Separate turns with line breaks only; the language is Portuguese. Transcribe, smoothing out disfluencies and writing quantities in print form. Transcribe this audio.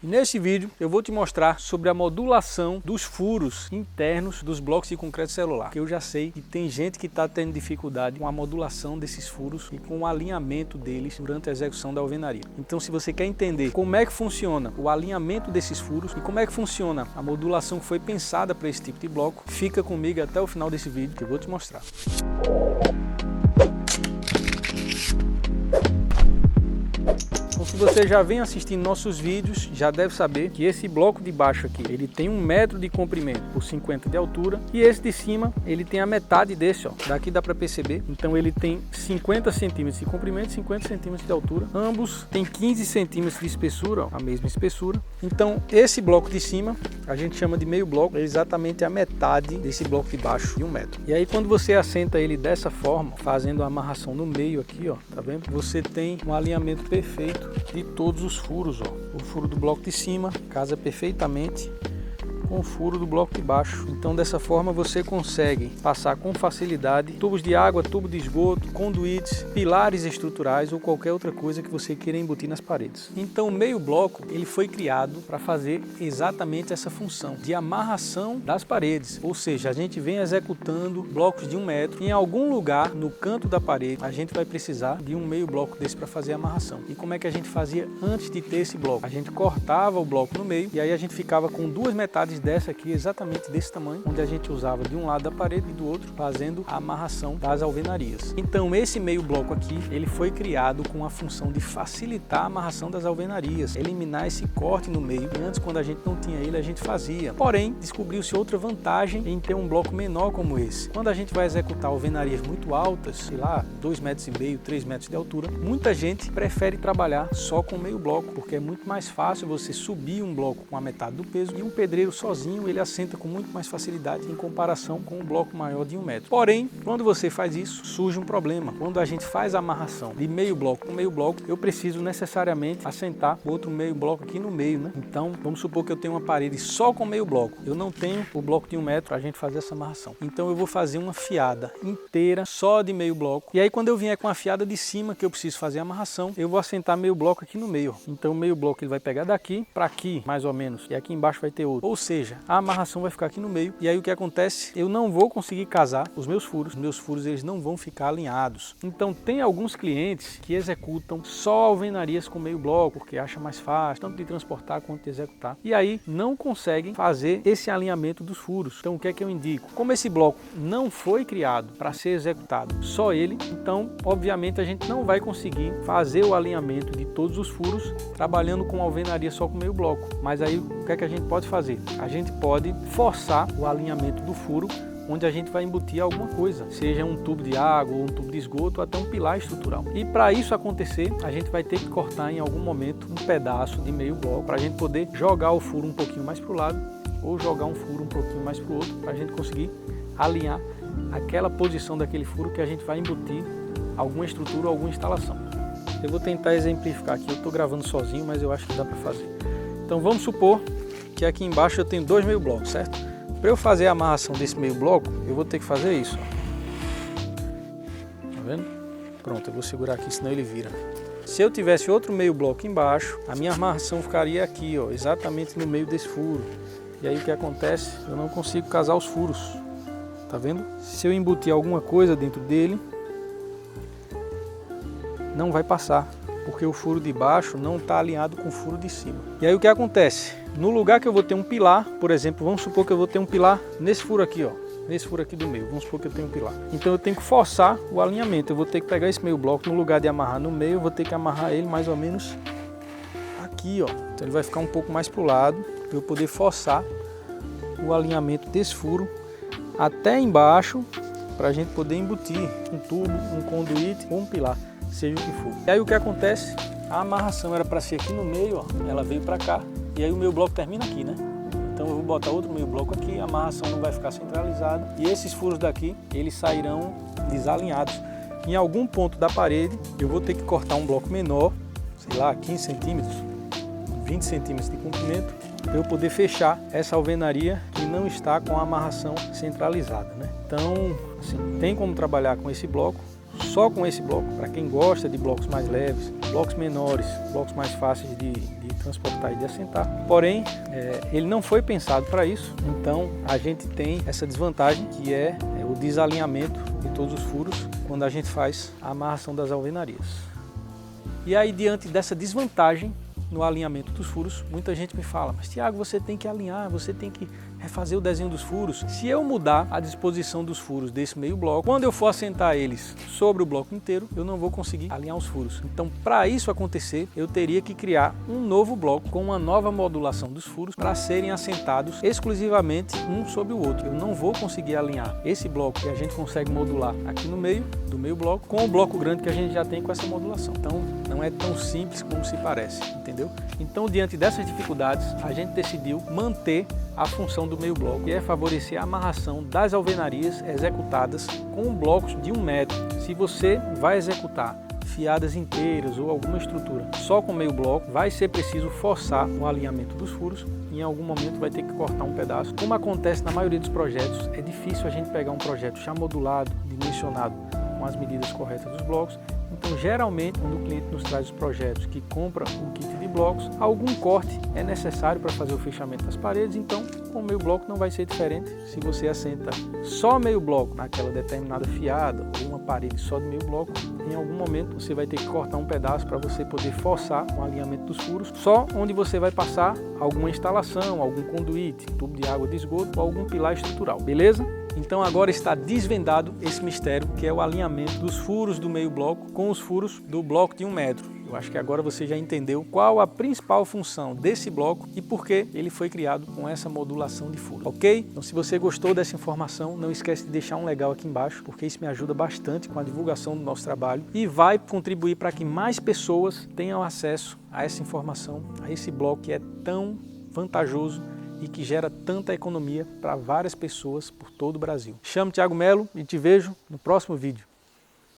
E nesse vídeo eu vou te mostrar sobre a modulação dos furos internos dos blocos de concreto celular. Porque eu já sei que tem gente que está tendo dificuldade com a modulação desses furos e com o alinhamento deles durante a execução da alvenaria. Então, se você quer entender como é que funciona o alinhamento desses furos e como é que funciona a modulação que foi pensada para esse tipo de bloco, fica comigo até o final desse vídeo que eu vou te mostrar. Então, se você já vem assistindo nossos vídeos, já deve saber que esse bloco de baixo aqui, ele tem 1 metro de comprimento por 50 de altura, e esse de cima, ele tem a metade desse, ó. Daqui dá para perceber. Então ele tem 50 centímetros de comprimento e 50 centímetros de altura. Ambos têm 15 centímetros de espessura, ó, a mesma espessura. Então esse bloco de cima, a gente chama de meio bloco, é exatamente a metade desse bloco de baixo de 1 metro. E aí quando você assenta ele dessa forma, fazendo a amarração no meio aqui, ó, tá vendo? Você tem um alinhamento perfeito de todos os furos, ó. O furo do bloco de cima casa perfeitamente com o furo do bloco de baixo. Então dessa forma você consegue passar com facilidade tubos de água, tubo de esgoto, conduítes, pilares estruturais ou qualquer outra coisa que você queira embutir nas paredes. Então o meio bloco ele foi criado para fazer exatamente essa função de amarração das paredes, ou seja, a gente vem executando blocos de 1 metro. Em algum lugar no canto da parede a gente vai precisar de um meio bloco desse para fazer a amarração. E como é que a gente fazia antes de ter esse bloco? A gente cortava o bloco no meio e aí a gente ficava com 2 metades dessa aqui, exatamente desse tamanho, onde a gente usava de um lado da parede e do outro, fazendo a amarração das alvenarias. Então esse meio bloco aqui, ele foi criado com a função de facilitar a amarração das alvenarias, eliminar esse corte no meio, que antes quando a gente não tinha ele, a gente fazia. Porém, descobriu-se outra vantagem em ter um bloco menor como esse. Quando a gente vai executar alvenarias muito altas, sei lá, 2,5 metros, 3 metros de altura, muita gente prefere trabalhar só com meio bloco, porque é muito mais fácil você subir um bloco com a metade do peso e um pedreiro sozinho ele assenta com muito mais facilidade em comparação com um bloco maior de 1 metro. Porém, quando você faz isso, surge um problema. Quando a gente faz a amarração de meio bloco com meio bloco, eu preciso necessariamente assentar outro meio bloco aqui no meio, né? Então, vamos supor que eu tenho uma parede só com meio bloco. Eu não tenho o bloco de 1 metro para a gente fazer essa amarração. Então, eu vou fazer uma fiada inteira só de meio bloco. E aí, quando eu vier com a fiada de cima, que eu preciso fazer a amarração, eu vou assentar meio bloco aqui no meio. Então, o meio bloco ele vai pegar daqui para aqui, mais ou menos. E aqui embaixo vai ter outro. Ou seja, a amarração vai ficar aqui no meio e aí o que acontece? Eu não vou conseguir casar os meus furos eles não vão ficar alinhados. Então tem alguns clientes que executam só alvenarias com meio bloco, porque acha mais fácil, tanto de transportar quanto de executar. E aí não conseguem fazer esse alinhamento dos furos. Então o que é que eu indico? Como esse bloco não foi criado para ser executado só ele, então obviamente a gente não vai conseguir fazer o alinhamento de todos os furos trabalhando com alvenaria só com meio bloco. Mas aí o que é que a gente pode fazer? A gente pode forçar o alinhamento do furo onde a gente vai embutir alguma coisa, seja um tubo de água, ou um tubo de esgoto, ou até um pilar estrutural. E para isso acontecer, a gente vai ter que cortar em algum momento um pedaço de meio bloco para a gente poder jogar o furo um pouquinho mais para o lado ou jogar um furo um pouquinho mais para o outro para a gente conseguir alinhar aquela posição daquele furo que a gente vai embutir alguma estrutura ou alguma instalação. Eu vou tentar exemplificar aqui, eu estou gravando sozinho, mas eu acho que dá para fazer. Então vamos supor que aqui embaixo eu tenho 2 meio blocos, certo? Para eu fazer a amarração desse meio bloco, eu vou ter que fazer isso. Tá vendo? Pronto, eu vou segurar aqui, senão ele vira. Se eu tivesse outro meio bloco embaixo, a minha amarração ficaria aqui, ó, exatamente no meio desse furo. E aí o que acontece? Eu não consigo casar os furos. Tá vendo? Se eu embutir alguma coisa dentro dele, não vai passar, porque o furo de baixo não está alinhado com o furo de cima. E aí o que acontece? No lugar que eu vou ter um pilar, por exemplo, vamos supor que eu vou ter um pilar nesse furo aqui, ó, nesse furo aqui do meio, vamos supor que eu tenho um pilar. Então eu tenho que forçar o alinhamento, eu vou ter que pegar esse meio bloco, no lugar de amarrar no meio, eu vou ter que amarrar ele mais ou menos aqui, ó. Então ele vai ficar um pouco mais para o lado, para eu poder forçar o alinhamento desse furo até embaixo, para a gente poder embutir um tubo, um conduíte ou um pilar, seja o que for. E aí o que acontece? A amarração era para ser aqui no meio, ó, ela veio para cá, e aí o meu bloco termina aqui, né? Então eu vou botar outro meio bloco aqui, a amarração não vai ficar centralizada, e esses furos daqui, eles sairão desalinhados. Em algum ponto da parede, eu vou ter que cortar um bloco menor, sei lá, 15 centímetros, 20 centímetros de comprimento, para eu poder fechar essa alvenaria que não está com a amarração centralizada, né? Então, assim, tem como trabalhar com esse bloco, só com esse bloco, para quem gosta de blocos mais leves, blocos menores, blocos mais fáceis de transportar e de assentar. Porém, ele não foi pensado para isso, então a gente tem essa desvantagem que é o desalinhamento de todos os furos quando a gente faz a amarração das alvenarias. E aí, diante dessa desvantagem no alinhamento dos furos, muita gente me fala: mas Thiago, você tem que alinhar, você tem que refazer o desenho dos furos. Se eu mudar a disposição dos furos desse meio bloco, quando eu for assentar eles sobre o bloco inteiro, eu não vou conseguir alinhar os furos. Então, para isso acontecer, eu teria que criar um novo bloco com uma nova modulação dos furos para serem assentados exclusivamente um sobre o outro. Eu não vou conseguir alinhar esse bloco que a gente consegue modular aqui no meio do meio bloco com o bloco grande que a gente já tem com essa modulação. Então, não é tão simples como se parece, entendeu? Então, diante dessas dificuldades, a gente decidiu manter a função do meio bloco, que é favorecer a amarração das alvenarias executadas com blocos de 1 metro. Se você vai executar fiadas inteiras ou alguma estrutura só com meio bloco, vai ser preciso forçar o alinhamento dos furos e em algum momento vai ter que cortar um pedaço. Como acontece na maioria dos projetos, é difícil a gente pegar um projeto já modulado, dimensionado, com as medidas corretas dos blocos. Então, geralmente, quando o cliente nos traz os projetos que compra o kit de blocos, algum corte é necessário para fazer o fechamento das paredes. Então, com o meio bloco não vai ser diferente. Se você assenta só meio bloco naquela determinada fiada ou uma parede só de meio bloco, em algum momento você vai ter que cortar um pedaço para você poder forçar o alinhamento dos furos, só onde você vai passar alguma instalação, algum conduíte, tubo de água de esgoto ou algum pilar estrutural, beleza? Então agora está desvendado esse mistério, que é o alinhamento dos furos do meio bloco com os furos do bloco de 1 metro. Eu acho que agora você já entendeu qual a principal função desse bloco e por que ele foi criado com essa modulação de furo, ok? Então, se você gostou dessa informação, não esquece de deixar um legal aqui embaixo, porque isso me ajuda bastante com a divulgação do nosso trabalho e vai contribuir para que mais pessoas tenham acesso a essa informação, a esse bloco que é tão vantajoso e que gera tanta economia para várias pessoas por todo o Brasil. Chamo Thiago Melo e te vejo no próximo vídeo.